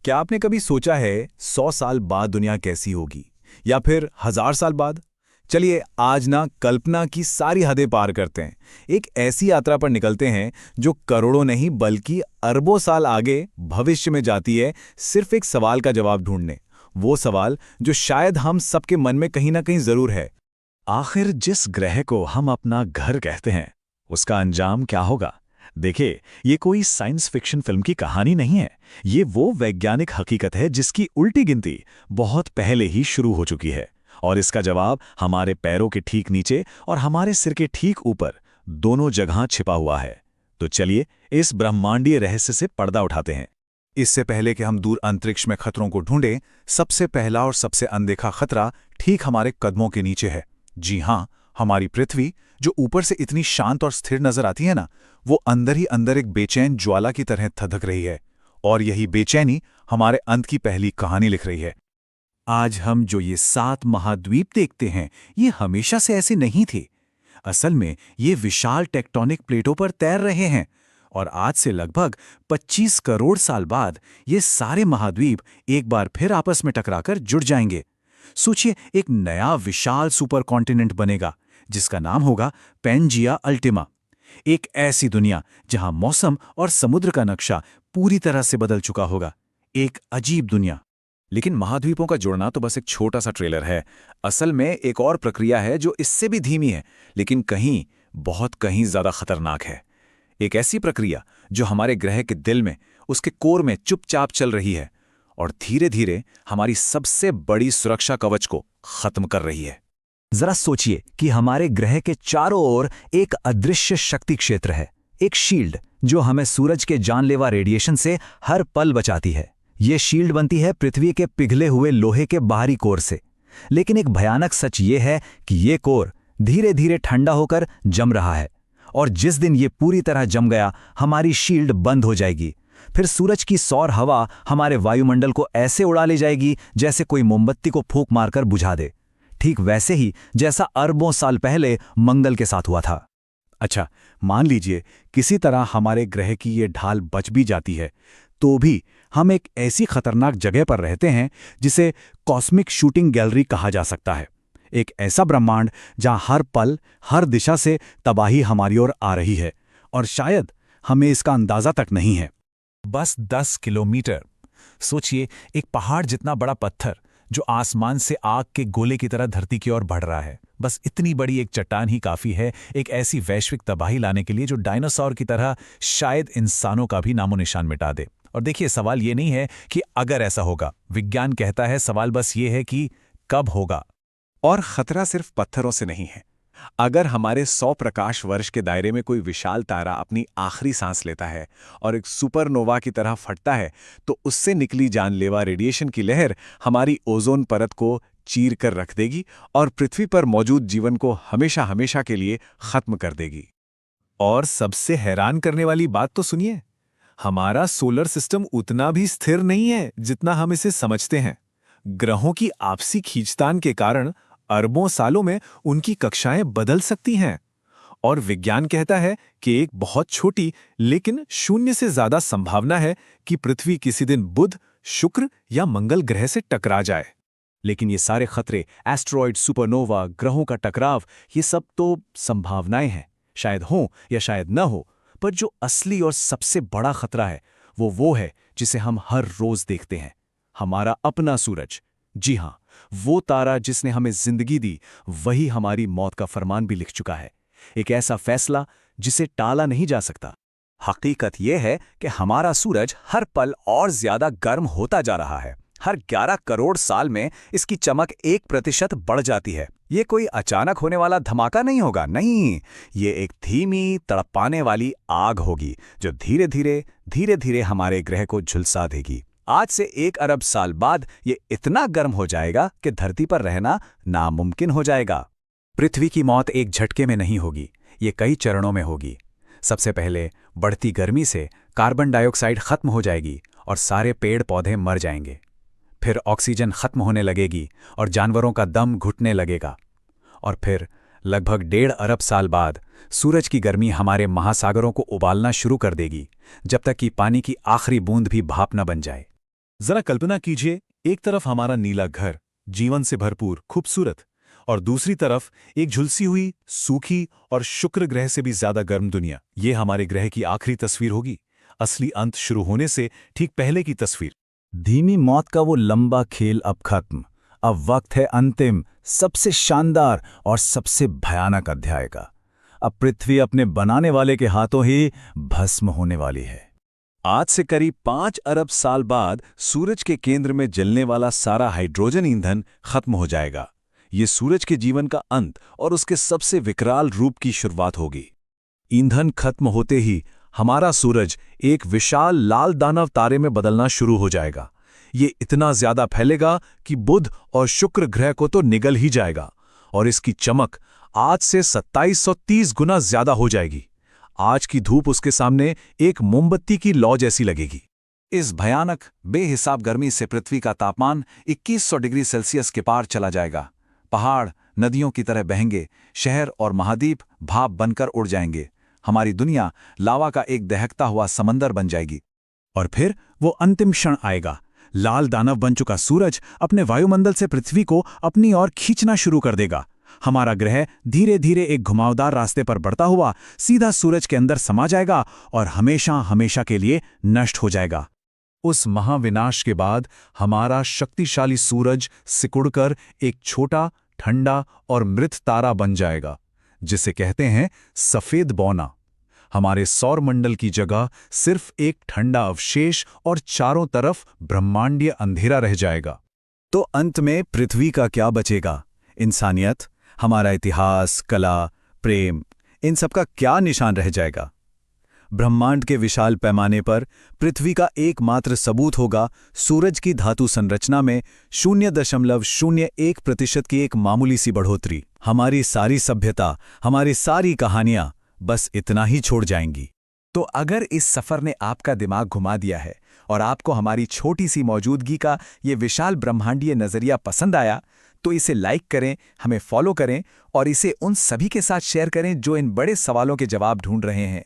क्या आपने कभी सोचा है 100 साल बाद दुनिया कैसी होगी या फिर 1000 साल बाद? चलिए आज ना कल्पना की सारी हदें पार करते हैं। एक ऐसी यात्रा पर निकलते हैं जो करोड़ों नहीं बल्कि अरबों साल आगे भविष्य में जाती है, सिर्फ एक सवाल का जवाब ढूंढने। वो सवाल जो शायद हम सबके मन में कहीं ना कहीं जरूर है। आखिर जिस ग्रह को हम अपना घर कहते हैं उसका अंजाम क्या होगा? देखिए, ये कोई साइंस फिक्शन फिल्म की कहानी नहीं है। ये वो वैज्ञानिक हकीकत है जिसकी उल्टी गिनती बहुत पहले ही शुरू हो चुकी है, और इसका जवाब हमारे पैरों के ठीक नीचे और हमारे सिर के ठीक ऊपर दोनों जगह छिपा हुआ है। तो चलिए इस ब्रह्मांडीय रहस्य से पर्दा उठाते हैं। इससे पहले कि हम दूर अंतरिक्ष में खतरों को ढूंढें, सबसे पहला और सबसे अनदेखा खतरा ठीक हमारे कदमों के नीचे है। जी हाँ, हमारी पृथ्वी जो ऊपर से इतनी शांत और स्थिर नजर आती है ना, वो अंदर ही अंदर एक बेचैन ज्वाला की तरह धधक रही है। और यही बेचैनी हमारे अंत की पहली कहानी लिख रही है। आज हम जो ये 7 महाद्वीप देखते हैं, ये हमेशा से ऐसे नहीं थे। असल में ये विशाल टेक्टोनिक प्लेटों पर तैर रहे हैं, और आज से लगभग 25 करोड़ साल बाद ये सारे महाद्वीप एक बार फिर आपस में टकराकर जुड़ जाएंगे। सोचिए, एक नया विशाल सुपर कॉन्टिनेंट बनेगा जिसका नाम होगा पैंजिया अल्टिमा। एक ऐसी दुनिया जहां मौसम और समुद्र का नक्शा पूरी तरह से बदल चुका होगा। एक अजीब दुनिया। लेकिन महाद्वीपों का जुड़ना तो बस एक छोटा सा ट्रेलर है। असल में एक और प्रक्रिया है जो इससे भी धीमी है, लेकिन कहीं ज्यादा खतरनाक है। एक ऐसी प्रक्रिया जो हमारे ग्रह के दिल में, उसके कोर में चुपचाप चल रही है और धीरे धीरे हमारी सबसे बड़ी सुरक्षा कवच को खत्म कर रही है। जरा सोचिए कि हमारे ग्रह के चारों ओर एक अदृश्य शक्ति क्षेत्र है, एक शील्ड जो हमें सूरज के जानलेवा रेडिएशन से हर पल बचाती है। ये शील्ड बनती है पृथ्वी के पिघले हुए लोहे के बाहरी कोर से। लेकिन एक भयानक सच ये है कि ये कोर धीरे धीरे ठंडा होकर जम रहा है, और जिस दिन ये पूरी तरह जम गया, हमारी शील्ड बंद हो जाएगी। फिर सूरज की सौर हवा हमारे वायुमंडल को ऐसे उड़ा ले जाएगी जैसे कोई मोमबत्ती को फूंक मारकर बुझा दे। ठीक वैसे ही जैसा अरबों साल पहले मंगल के साथ हुआ था। अच्छा, मान लीजिए किसी तरह हमारे ग्रह की ये ढाल बच भी जाती है, तो भी हम एक ऐसी खतरनाक जगह पर रहते हैं जिसे कॉस्मिक शूटिंग गैलरी कहा जा सकता है। एक ऐसा ब्रह्मांड जहां हर पल, हर दिशा से तबाही हमारी ओर आ रही है, और शायद हमें इसका अंदाजा तक नहीं है। बस 10 किलोमीटर। सोचिए, एक पहाड़ जितना बड़ा पत्थर जो आसमान से आग के गोले की तरह धरती की ओर बढ़ रहा है। बस इतनी बड़ी एक चट्टान ही काफी है एक ऐसी वैश्विक तबाही लाने के लिए जो डायनासोर की तरह शायद इंसानों का भी नामो निशान मिटा दे। और देखिए, सवाल ये नहीं है कि अगर ऐसा होगा, विज्ञान कहता है, सवाल बस ये है कि कब होगा। और खतरा सिर्फ पत्थरों से नहीं है। अगर हमारे 100 प्रकाश वर्ष के दायरे में कोई विशाल तारा अपनी आखिरी सांस लेता है और एक सुपरनोवा की तरह फटता है, तो उससे निकली जानलेवा रेडिएशन की लहर हमारी ओजोन परत को चीर कर रख देगी और पृथ्वी पर मौजूद जीवन को हमेशा हमेशा के लिए खत्म कर देगी। और सबसे हैरान करने वाली बात तो सुनिए, हमारा सोलर सिस्टम उतना भी स्थिर नहीं है जितना हम इसे समझते हैं। ग्रहों की आपसी खींचतान के कारण अरबों सालों में उनकी कक्षाएं बदल सकती हैं, और विज्ञान कहता है कि एक बहुत छोटी लेकिन शून्य से ज्यादा संभावना है कि पृथ्वी किसी दिन बुध, शुक्र या मंगल ग्रह से टकरा जाए। लेकिन ये सारे खतरे, एस्टेरॉयड, सुपरनोवा, ग्रहों का टकराव, ये सब तो संभावनाएं हैं, शायद हो या शायद न हो। पर जो असली और सबसे बड़ा खतरा है वो है जिसे हम हर रोज देखते हैं, हमारा अपना सूरज। जी हाँ, वो तारा जिसने हमें जिंदगी दी, वही हमारी मौत का फरमान भी लिख चुका है। एक ऐसा फैसला जिसे टाला नहीं जा सकता। हकीकत यह है कि हमारा सूरज हर पल और ज्यादा गर्म होता जा रहा है। हर 11 करोड़ साल में इसकी चमक 1% बढ़ जाती है। ये कोई अचानक होने वाला धमाका नहीं होगा, नहीं। ये एक धीमी, तड़पाने वाली आग होगी जो धीरे धीरे हमारे ग्रह को झुलसा देगी। आज से 1 अरब साल बाद ये इतना गर्म हो जाएगा कि धरती पर रहना नामुमकिन हो जाएगा। पृथ्वी की मौत एक झटके में नहीं होगी, ये कई चरणों में होगी। सबसे पहले बढ़ती गर्मी से कार्बन डाइऑक्साइड खत्म हो जाएगी और सारे पेड़ पौधे मर जाएंगे। फिर ऑक्सीजन खत्म होने लगेगी और जानवरों का दम घुटने लगेगा। और फिर लगभग 1.5 अरब साल बाद सूरज की गर्मी हमारे महासागरों को उबालना शुरू कर देगी, जब तक कि पानी की आखिरी बूंद भी भाप न बन जाए। जरा कल्पना कीजिए, एक तरफ हमारा नीला घर, जीवन से भरपूर, खूबसूरत, और दूसरी तरफ एक झुलसी हुई, सूखी और शुक्र ग्रह से भी ज्यादा गर्म दुनिया। ये हमारे ग्रह की आखिरी तस्वीर होगी, असली अंत शुरू होने से ठीक पहले की तस्वीर। धीमी मौत का वो लंबा खेल अब खत्म। अब वक्त है अंतिम, सबसे शानदार और सबसे भयानक अध्याय का। अब पृथ्वी अपने बनाने वाले के हाथों ही भस्म होने वाली है। आज से करीब 5 अरब साल बाद सूरज के केंद्र में जलने वाला सारा हाइड्रोजन ईंधन खत्म हो जाएगा। ये सूरज के जीवन का अंत और उसके सबसे विकराल रूप की शुरुआत होगी। ईंधन खत्म होते ही हमारा सूरज एक विशाल लाल दानव तारे में बदलना शुरू हो जाएगा। ये इतना ज्यादा फैलेगा कि बुध और शुक्र ग्रह को तो निगल ही जाएगा, और इसकी चमक आज से 2730 गुना ज्यादा हो जाएगी। आज की धूप उसके सामने एक मोमबत्ती की लौ जैसी लगेगी। इस भयानक बेहिसाब गर्मी से पृथ्वी का तापमान 2100 डिग्री सेल्सियस के पार चला जाएगा। पहाड़ नदियों की तरह बहेंगे, शहर और महाद्वीप भाप बनकर उड़ जाएंगे। हमारी दुनिया लावा का एक दहकता हुआ समंदर बन जाएगी। और फिर वो अंतिम क्षण आएगा। लाल दानव बन चुका सूरज अपने वायुमंडल से पृथ्वी को अपनी ओर खींचना शुरू कर देगा। हमारा ग्रह धीरे धीरे एक घुमावदार रास्ते पर बढ़ता हुआ सीधा सूरज के अंदर समा जाएगा और हमेशा हमेशा के लिए नष्ट हो जाएगा। उस महाविनाश के बाद हमारा शक्तिशाली सूरज सिकुड़कर एक छोटा, ठंडा और मृत तारा बन जाएगा, जिसे कहते हैं सफेद बौना। हमारे सौरमंडल की जगह सिर्फ एक ठंडा अवशेष और चारों तरफ ब्रह्मांडीय अंधेरा रह जाएगा। तो अंत में पृथ्वी का क्या बचेगा? इंसानियत, हमारा इतिहास, कला, प्रेम, इन सब का क्या निशान रह जाएगा? ब्रह्मांड के विशाल पैमाने पर पृथ्वी का एकमात्र सबूत होगा सूरज की धातु संरचना में 0.01% की एक मामूली सी बढ़ोतरी। हमारी सारी सभ्यता, हमारी सारी कहानियां बस इतना ही छोड़ जाएंगी। तो अगर इस सफर ने आपका दिमाग घुमा दिया है और आपको हमारी छोटी सी मौजूदगी का ये विशाल ब्रह्मांडीय नजरिया पसंद आया, तो इसे लाइक करें, हमें फॉलो करें और इसे उन सभी के साथ शेयर करें जो इन बड़े सवालों के जवाब ढूंढ रहे हैं।